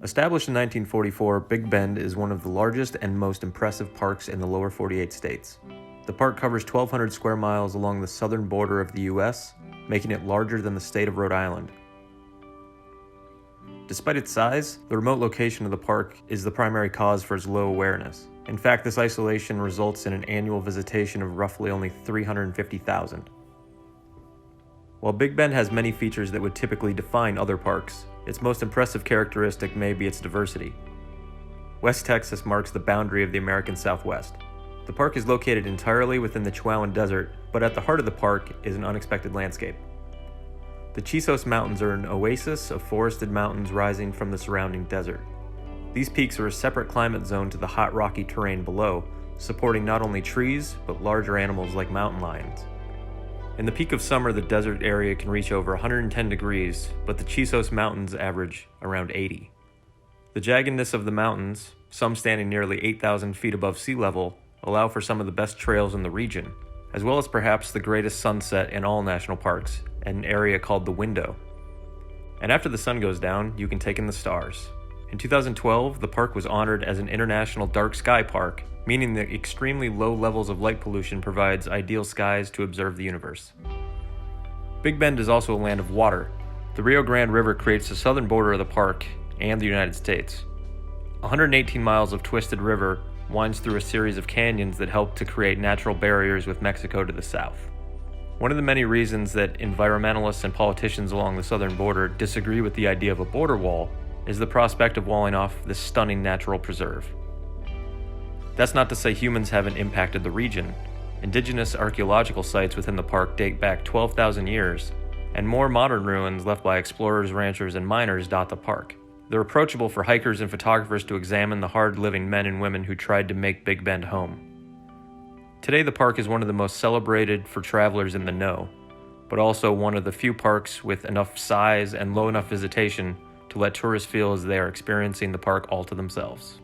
Established in 1944, Big Bend is one of the largest and most impressive parks in the lower 48 states. The park covers 1,200 square miles along the southern border of the U.S., making it larger than the state of Rhode Island. Despite its size, the remote location of the park is the primary cause for its low awareness. In fact, this isolation results in an annual visitation of roughly only 350,000. While Big Bend has many features that would typically define other parks, its most impressive characteristic may be its diversity. West Texas marks the boundary of the American Southwest. The park is located entirely within the Chihuahuan Desert, but at the heart of the park is an unexpected landscape. The Chisos Mountains are an oasis of forested mountains rising from the surrounding desert. These peaks are a separate climate zone to the hot rocky terrain below, supporting not only trees, but larger animals like mountain lions. In the peak of summer, the desert area can reach over 110 degrees, but the Chisos Mountains average around 80. The jaggedness of the mountains, some standing nearly 8,000 feet above sea level, allow for some of the best trails in the region, as well as perhaps the greatest sunset in all national parks, at an area called the Window. And after the sun goes down, you can take in the stars. In 2012, the park was honored as an International Dark Sky Park, meaning that extremely low levels of light pollution provides ideal skies to observe the universe. Big Bend is also a land of water. The Rio Grande River creates the southern border of the park and the United States. 118 miles of twisted river winds through a series of canyons that help to create natural barriers with Mexico to the south. One of the many reasons that environmentalists and politicians along the southern border disagree with the idea of a border wall is the prospect of walling off this stunning natural preserve. That's not to say humans haven't impacted the region. Indigenous archaeological sites within the park date back 12,000 years, and more modern ruins left by explorers, ranchers, and miners dot the park. They're approachable for hikers and photographers to examine the hard-living men and women who tried to make Big Bend home. Today, the park is one of the most celebrated for travelers in the know, but also one of the few parks with enough size and low enough visitation to let tourists feel as they are experiencing the park all to themselves.